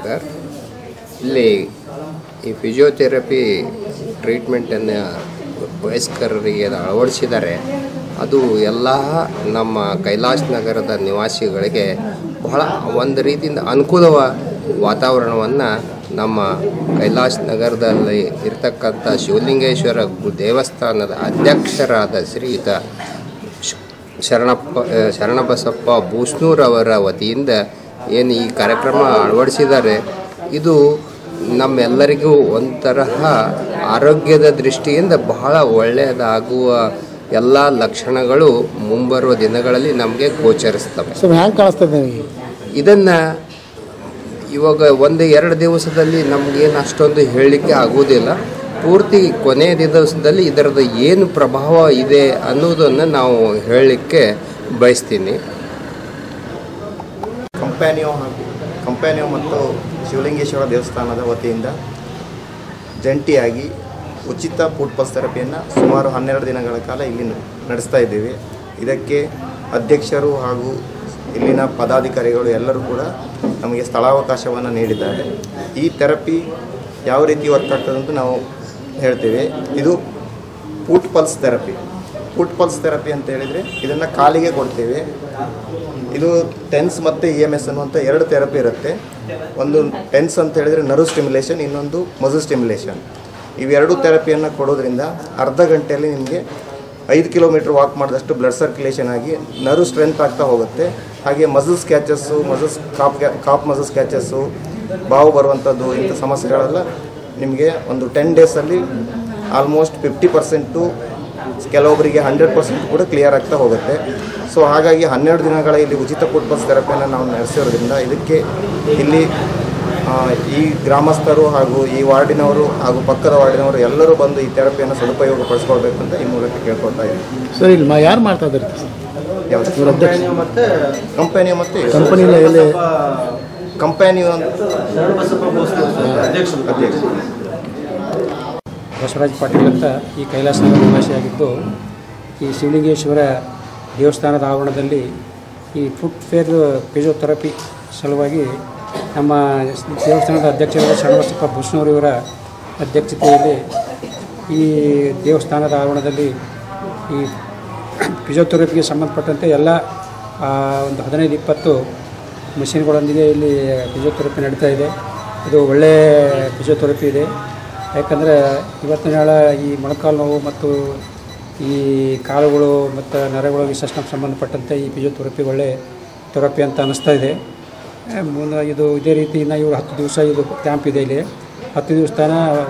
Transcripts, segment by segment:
ಶಂಕರ್. ಇಲ್ಲಿ ಈ ಫಿಸಿಯೋಥೆರಪಿ ಟ್ರೀಟ್ಮೆಂಟನ್ನು ವಯಸ್ಕರಿಗೆ ಅಳವಡಿಸಿದ್ದಾರೆ. ಅದು ಎಲ್ಲ ನಮ್ಮ ಕೈಲಾಸ ನಗರದ ನಿವಾಸಿಗಳಿಗೆ ಬಹಳ ಒಂದು ರೀತಿಯಿಂದ ಅನುಕೂಲವ ವಾತಾವರಣವನ್ನು ನಮ್ಮ ಕೈಲಾಸ ನಗರದಲ್ಲಿ ಇರತಕ್ಕಂಥ ಶಿವಲಿಂಗೇಶ್ವರ ದೇವಸ್ಥಾನದ ಅಧ್ಯಕ್ಷರಾದ ಶ್ರೀಯುತ ಶರಣಬಸಪ್ಪ ಬೂಸ್ನೂರವರ ವತಿಯಿಂದ ಏನು ಈ ಕಾರ್ಯಕ್ರಮ ಅಳವಡಿಸಿದ್ದಾರೆ, ಇದು ನಮ್ಮೆಲ್ಲರಿಗೂ ಒಂಥರಹ ಆರೋಗ್ಯದ ದೃಷ್ಟಿಯಿಂದ ಬಹಳ ಒಳ್ಳೆಯದಾಗುವ ಎಲ್ಲ ಲಕ್ಷಣಗಳು ಮುಂಬರುವ ದಿನಗಳಲ್ಲಿ ನಮಗೆ ಗೋಚರಿಸ್ತವೆ. ಇದನ್ನು ಇವಾಗ 1-2 ದಿವಸದಲ್ಲಿ ನಮಗೇನು ಅಷ್ಟೊಂದು ಹೇಳಲಿಕ್ಕೆ ಆಗುವುದಿಲ್ಲ. ಪೂರ್ತಿ ಕೊನೆಯ ದಿವಸದಲ್ಲಿ ಇದರದ್ದು ಏನು ಪ್ರಭಾವ ಇದೆ ಅನ್ನೋದನ್ನು ನಾವು ಹೇಳಲಿಕ್ಕೆ ಬಯಸ್ತೀನಿ. ಕಂಪ್ಯಾನಿಯೋ ಮತ್ತು ಶಿವಲಿಂಗೇಶ್ವರ ದೇವಸ್ಥಾನದ ವತಿಯಿಂದ ಜಂಟಿಯಾಗಿ ಉಚಿತ ಫುಡ್ ಪಲ್ಸ್ ಥೆರಪಿಯನ್ನು ಸುಮಾರು 12 ದಿನಗಳ ಕಾಲ ಇಲ್ಲಿ ನಡೆಸ್ತಾ ಇದ್ದೀವಿ. ಇದಕ್ಕೆ ಅಧ್ಯಕ್ಷರು ಹಾಗೂ ಇಲ್ಲಿನ ಪದಾಧಿಕಾರಿಗಳು ಎಲ್ಲರೂ ಕೂಡ ನಮಗೆ ಸ್ಥಳಾವಕಾಶವನ್ನು ನೀಡಿದ್ದಾರೆ. ಈ ಥೆರಪಿ ಯಾವ ರೀತಿ ವರ್ಕ್ ಆಗ್ತದೆ ಅಂತ ನಾವು ಹೇಳ್ತೀವಿ. ಇದು ಫುಡ್ ಪಲ್ಸ್ ಥೆರಪಿ ಅಂತ ಹೇಳಿದರೆ ಇದನ್ನು ಕಾಲಿಗೆ ಕೊಡ್ತೀವಿ. ಇದು ಟೆನ್ಸ್ ಮತ್ತು EMS ಅನ್ನುವಂಥ 2 ಥೆರಪಿ ಇರುತ್ತೆ. ಒಂದು ಟೆನ್ಸ್ ಅಂತ ಹೇಳಿದರೆ ನರ್ವ್ ಸ್ಟಿಮ್ಯುಲೇಷನ್, ಇನ್ನೊಂದು ಮಸಲ್ ಸ್ಟಿಮ್ಯುಲೇಷನ್. ಇವೆರಡು ಥೆರಪಿಯನ್ನು ಕೊಡೋದ್ರಿಂದ ಅರ್ಧ ಗಂಟೆಯಲ್ಲಿ ನಿಮಗೆ 5 ಕಿಲೋಮೀಟ್ರ್ ವಾಕ್ ಮಾಡಿದಷ್ಟು ಬ್ಲಡ್ ಸರ್ಕ್ಯುಲೇಷನ್ ಆಗಿ ನರ್ವ್ ಸ್ಟ್ರೆಂತ್ ಆಗ್ತಾ ಹೋಗುತ್ತೆ. ಹಾಗೆ ಮಸಲ್ ಸ್ಕ್ಯಾಚಸ್ಸು, ಕಾಪ್ ಮಸಲ್ ಸ್ಕ್ಯಾಚಸ್ಸು, ಬಾವು ಬರುವಂಥದ್ದು ಇಂಥ ಸಮಸ್ಯೆಗಳೆಲ್ಲ ನಿಮಗೆ ಒಂದು 10 ಡೇಸಲ್ಲಿ ಆಲ್ಮೋಸ್ಟ್ 50% ಕೆಲವೊಬ್ಬರಿಗೆ 100% ಕೂಡ ಕ್ಲಿಯರ್ ಆಗ್ತಾ ಹೋಗುತ್ತೆ. ಸೊ ಹಾಗಾಗಿ 12 ದಿನಗಳ ಇಲ್ಲಿ ಉಚಿತ ಫುಡ್ ಪಲ್ಸ್ ಥೆರಪಿಯನ್ನು ನಾವು ನಡೆಸಿರೋದ್ರಿಂದ ಇದಕ್ಕೆ ಇಲ್ಲಿ ಈ ಗ್ರಾಮಸ್ಥರು ಹಾಗೂ ಈ ವಾರ್ಡಿನವರು ಹಾಗೂ ಪಕ್ಕದ ವಾರ್ಡಿನವರು ಎಲ್ಲರೂ ಬಂದು ಈ ಥೆರಪಿಯನ್ನು ಸದುಪಯೋಗ ಪಡಿಸ್ಕೊಳ್ಬೇಕು ಅಂತ ಈ ಮೂಲಕ ಕೇಳ್ಕೊಳ್ತಾ ಇದ್ದೀವಿ. ಸರ್, ಇಲ್ಲಿ ಯಾರು ಮಾಡ್ತಾ ಇದ್ದಾರೆ? ಕಂಪನಿಯು ಬಸವರಾಜ್ ಪಾಟೀಲ್ ಅಂತ ಈ ಕೈಲಾಸ ನಗರ ನಿವಾಸಿಯಾಗಿದ್ದು, ಈ ಶಿವಲಿಂಗೇಶ್ವರ ದೇವಸ್ಥಾನದ ಆವರಣದಲ್ಲಿ ಈ ಫುಡ್ ಫಿಸಿಯೋಥೆರಪಿ ಸಲುವಾಗಿ ನಮ್ಮ ದೇವಸ್ಥಾನದ ಅಧ್ಯಕ್ಷರಾದ ಶರಣಬಸಪ್ಪ ಬೂಸ್ನೂರವರ ಅಧ್ಯಕ್ಷತೆಯಲ್ಲಿ ಈ ದೇವಸ್ಥಾನದ ಆವರಣದಲ್ಲಿ ಈ ಫಿಸಿಯೋಥೆರಪಿಗೆ ಸಂಬಂಧಪಟ್ಟಂತೆ ಎಲ್ಲ ಒಂದು 15-20 ಮಷಿನ್ಗಳೊಂದಿಗೆ ಇಲ್ಲಿ ಫಿಸಿಯೋಥೆರಪಿ ನಡೀತಾ ಇದೆ. ಇದು ಒಳ್ಳೆಯ ಫಿಸಿಯೋಥೆರಪಿ ಇದೆ. ಯಾಕಂದರೆ ಇವತ್ತಿನ ನಾಳ ಈ ಮೊಣಕಾಲು ನೋವು ಮತ್ತು ಈ ಕಾಲುಗಳು ಮತ್ತು ನರಗಳು ವಿಶೇಷಕ್ಕೆ ಸಂಬಂಧಪಟ್ಟಂತೆ ಈ ಫಿಸಿಯೋಥೆರಪಿ ಒಳ್ಳೆಯ ಥೆರಪಿ ಅಂತ ಅನ್ನಿಸ್ತಾ ಇದೆ. ಮುಂದೆ ಇದು ಇದೇ ರೀತಿಯಿಂದ ಇವರು 10 ದಿವಸ ಇದು ಕ್ಯಾಂಪ್ ಇದೆ. ಇಲ್ಲಿ 10 ದಿವಸ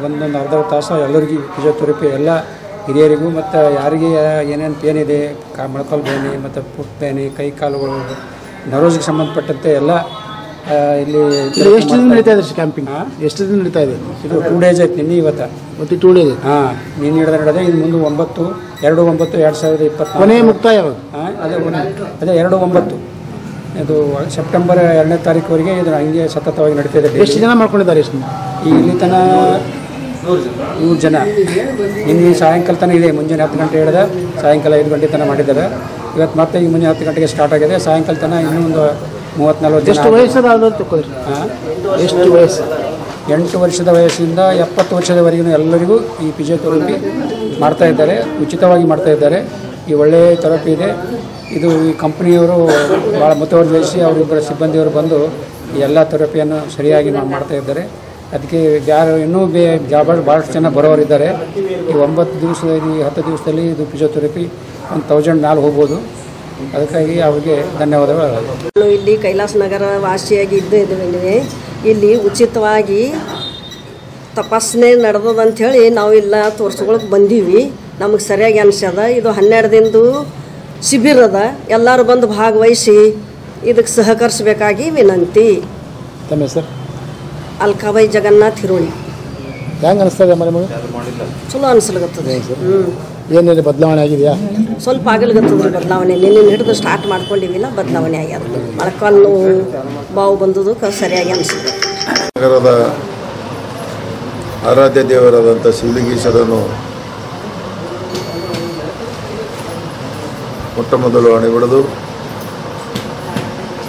ಒಂದೊಂದು ಅರ್ಧ ತಾಸು ಎಲ್ಲರಿಗೂ ಫಿಸಿಯೋಥೆರಪಿ ಎಲ್ಲ ಹಿರಿಯರಿಗೂ ಮತ್ತು ಯಾರಿಗೆ ಏನೇನು ಪೇನ್ ಇದೆ, ಮೊಣಕಾಲು ಬೇನೆ ಮತ್ತು ಫುಟ್ ಬೇನೆ, ಕೈ ಕಾಲುಗಳು ನರ್ವ್ಸ್ಗೆ ಸಂಬಂಧಪಟ್ಟಂತೆ ಎಲ್ಲ ಇಲ್ಲಿ ಎಷ್ಟು ದಿನ ನಡೀತಾ ಇದೆ ಕ್ಯಾಂಪಿಂಗ್? ಎಷ್ಟು ದಿನ ನಡೀತಾ ಇದೆ? ಇದು 2 ಡೇಸ್ ಆಯ್ತು. ನಿನ್ನೆ ಇವತ್ತು ಮತ್ತು 2 ಡೇಸ್. ನಿನ್ನೆ ನಡೆದ ಇನ್ನು ಮುಂದೆ 9/2/2024 ಕೊನೆಯ ಮುಕ್ತಾಯ ಅದೇ 2/9. ಇದು ಸೆಪ್ಟೆಂಬರ್ 2ನೇ ತಾರೀಕುವರೆಗೆ ಇದು ಹಂಗೆ ಸತತವಾಗಿ ನಡೀತಾ ಇದೆ. ಎಷ್ಟು ಜನ ಮಾಡ್ಕೊಂಡಿದ್ದಾರೆ? ಇಲ್ಲಿ ತನಕ 100 ಜನ. ನಿನ್ನೆ ಸಾಯಂಕಾಲ ತನಕ ಇದೆ. ಮುಂಜಾನೆ 10 ಗಂಟೆ ಹೇಳಿದ ಸಾಯಂಕಾಲ 5 ಗಂಟೆ ತನಕ ಮಾಡಿದ್ದಾರೆ. ಇವತ್ತು ಮತ್ತೆ ಈಗ ಮುಂಜಾನೆ 10 ಗಂಟೆಗೆ ಸ್ಟಾರ್ಟ್ ಆಗಿದೆ. ಸಾಯಂಕಾಲ ತನಕ ಇನ್ನೂ ಒಂದು 30-40 ಜನ. ಎಷ್ಟು ವಯಸ್ಸದಾದ್ರು ತಗೊಳ್ರಿ? ಎಷ್ಟು ವಯಸ್ಸು? 8 ವರ್ಷದ ವಯಸ್ಸಿಂದ 70 ವರ್ಷದವರೆಗೂ ಎಲ್ಲರಿಗೂ ಈ ಫಿಸಿಯೋಥೆರಪಿ ಮಾಡ್ತಾ ಇದ್ದಾರೆ. ಉಚಿತವಾಗಿ ಮಾಡ್ತಾ ಇದ್ದಾರೆ. ಈ ಒಳ್ಳೆಯ ಥೆರಪಿ ಇದೆ. ಇದು ಈ ಕಂಪ್ನಿಯವರು ಭಾಳ ಮುತುವರ್ಜಿ ವಹಿಸಿ ಅವರಿಬ್ಬರ ಸಿಬ್ಬಂದಿಯವರು ಬಂದು ಈ ಎಲ್ಲ ಥೆರಪಿಯನ್ನು ಸರಿಯಾಗಿ ಮಾಡ್ತಾ ಇದ್ದಾರೆ. ಅದಕ್ಕೆ ಯಾರು ಇನ್ನೂ ಭಾಳಷ್ಟು ಜನ ಬರೋರಿದ್ದಾರೆ. ಈ 9 ದಿವಸ, ಈ 10 ದಿವಸದಲ್ಲಿ ಇದು ಫಿಸಿಯೋಥೆರಪಿ 1000 ಮೇಲೆ ಹೋಗ್ಬೋದು. ಅದಕ್ಕಾಗಿ ಅವರಿಗೆ ಧನ್ಯವಾದಗಳು. ನಾನು ಇಲ್ಲಿ ಕೈಲಾಸ ನಗರ ವಾಸಿಯಾಗಿ ಇದ್ದೇವೆ. ಇಲ್ಲಿ ಉಚಿತವಾಗಿ ತಪಾಸಣೆ ನಡೆದಂಥೇಳಿ ನಾವು ಇಲ್ಲ ತೋರಿಸ್ಕೊಳಕ್ಕೆ ಬಂದೀವಿ. ನಮಗೆ ಸರಿಯಾಗಿ ಅನಿಸ್ಯದ. ಇದು 12 ದಿನದ್ದು ಶಿಬಿರ ಅದ. ಎಲ್ಲರೂ ಬಂದು ಭಾಗವಹಿಸಿ ಇದಕ್ಕೆ ಸಹಕರಿಸಬೇಕಾಗಿ ವಿನಂತಿ. ತಮ್ಮ ಹೆಸರು? ಅಲ್ಕಾಬಾಯಿ ಜಗನ್ನಾಥ್ ಹಿರೋಳಿ. ಹೆಂಗೆ ಅನಿಸ್ತದೆ ನಿಮಗೆ? ಚಲೋ ಅನಿಸ್ಲಿಗತ್ತದ. ಏನೇನು ಬದಲಾವಣೆ ಆಗಿದೆಯಾ? ಸ್ವಲ್ಪ ಆಗಲಿಗತ್ತದ್ರಿ ಬದಲಾವಣೆ. ನಿನ್ನೆ ಹಿಡಿದು ಸ್ಟಾರ್ಟ್ ಮಾಡ್ಕೊಂಡಿವಿಲ್ಲ, ಬದಲಾವಣೆ ಆಗ್ಯದ. ಮೊಳಕಾಲು ನೋವು, ಬಾವು ಬಂದದಕ್ಕೆ ಸರಿಯಾಗಿ ಅನಿಸ್ತದೆ. ನಗರದ ಆರಾಧ್ಯ ದೇವರಾದಂಥ ಶಿವಲಿಂಗೇಶ್ವರನು ಮೊಟ್ಟ ಮೊದಲು ಅಣೆಗೊಡೆದು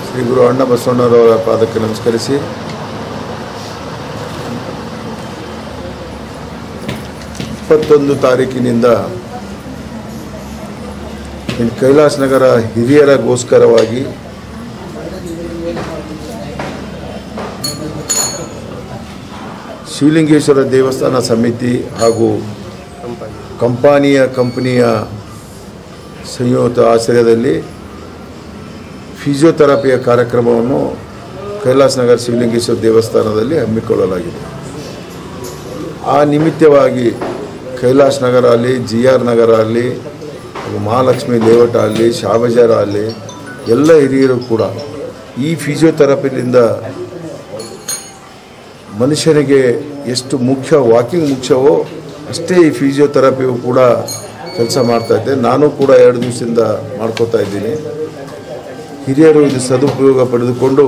ಶ್ರೀ ಗುರು ಅಣ್ಣ ಬಸವಣ್ಣರವರ ಪಾದಕ್ಕೆ ನಮಸ್ಕರಿಸಿ 21 ತಾರೀಕಿನಿಂದ ಇನ್ನು ಕೈಲಾಸ ನಗರ ಹಿರಿಯರಿಗೋಸ್ಕರವಾಗಿ ಶಿವಲಿಂಗೇಶ್ವರ ದೇವಸ್ಥಾನ ಸಮಿತಿ ಹಾಗೂ ಕಂಪನಿಯ ಸಂಯುಕ್ತ ಆಶ್ರಯದಲ್ಲಿ ಫಿಸಿಯೋಥೆರಪಿಯ ಕಾರ್ಯಕ್ರಮವನ್ನು ಕೈಲಾಸ ನಗರ ಶಿವಲಿಂಗೇಶ್ವರ ದೇವಸ್ಥಾನದಲ್ಲಿ ಹಮ್ಮಿಕೊಳ್ಳಲಾಗಿದೆ. ಆ ನಿಮಿತ್ತವಾಗಿ ಕೈಲಾಸ ನಗರ ಅಲ್ಲಿ, GR ನಗರ ಅಲ್ಲಿ, ಮಹಾಲಕ್ಷ್ಮಿ ಲೇಔಟ್ ಅಲ್ಲಿ, ಶಾಬಜಾರ ಅಲ್ಲಿ ಎಲ್ಲ ಹಿರಿಯರು ಕೂಡ ಈ ಫಿಸಿಯೋಥೆರಪಿಯಿಂದ ಮನುಷ್ಯನಿಗೆ ಎಷ್ಟು ಮುಖ್ಯ, ವಾಕಿಂಗ್ ಮುಖ್ಯವೋ ಅಷ್ಟೇ ಈ ಫಿಸಿಯೋಥೆರಪಿಯು ಕೂಡ ಕೆಲಸ ಮಾಡ್ತಾಯಿದ್ದೆ. ನಾನು ಕೂಡ 2 ದಿವಸದಿಂದ ಮಾಡ್ಕೋತಾ ಇದ್ದೀನಿ. ಹಿರಿಯರು ಇದು ಸದುಪಯೋಗ ಪಡೆದುಕೊಂಡು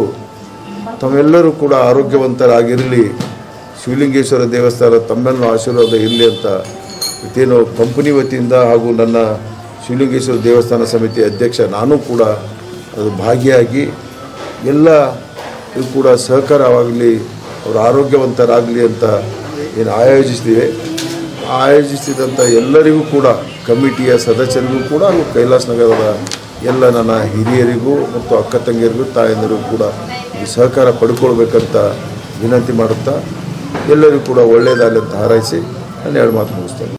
ತಮ್ಮೆಲ್ಲರೂ ಕೂಡ ಆರೋಗ್ಯವಂತರಾಗಿರಲಿ, ಶಿವಲಿಂಗೇಶ್ವರ ದೇವಸ್ಥಾನ ತಮ್ಮೆಲ್ಲ ಆಶೀರ್ವಾದ ಇರಲಿ ಅಂತ ಇದೇನು ಕಂಪನಿ ವತಿಯಿಂದ ಹಾಗೂ ನನ್ನ ಶಿವಲಿಂಗೇಶ್ವರ ದೇವಸ್ಥಾನ ಸಮಿತಿ ಅಧ್ಯಕ್ಷ ನಾನು ಕೂಡ ಅದು ಭಾಗಿಯಾಗಿ ಎಲ್ಲ ಕೂಡ ಸಹಕಾರವಾಗಲಿ, ಅವರು ಆರೋಗ್ಯವಂತರಾಗಲಿ ಅಂತ ಏನು ಆಯೋಜಿಸಿದಂಥ ಎಲ್ಲರಿಗೂ ಕೂಡ, ಕಮಿಟಿಯ ಸದಸ್ಯರಿಗೂ ಕೂಡ ಹಾಗೂ ಕೈಲಾಸ ನಗರದ ಎಲ್ಲ ನನ್ನ ಹಿರಿಯರಿಗೂ ಮತ್ತು ಅಕ್ಕ ತಂಗಿಯರಿಗೂ ತಾಯಂದಿರಿಗೂ ಕೂಡ ಈ ಸಹಕಾರ ಪಡ್ಕೊಳ್ಬೇಕಂತ ವಿನಂತಿ ಮಾಡುತ್ತಾ ಎಲ್ಲರಿಗೂ ಕೂಡ ಒಳ್ಳೆಯದಾಗಲಿ ಅಂತ ಹಾರೈಸಿ ನಾನು 2 ಮಾತು ಮುಗಿಸ್ತೇನೆ.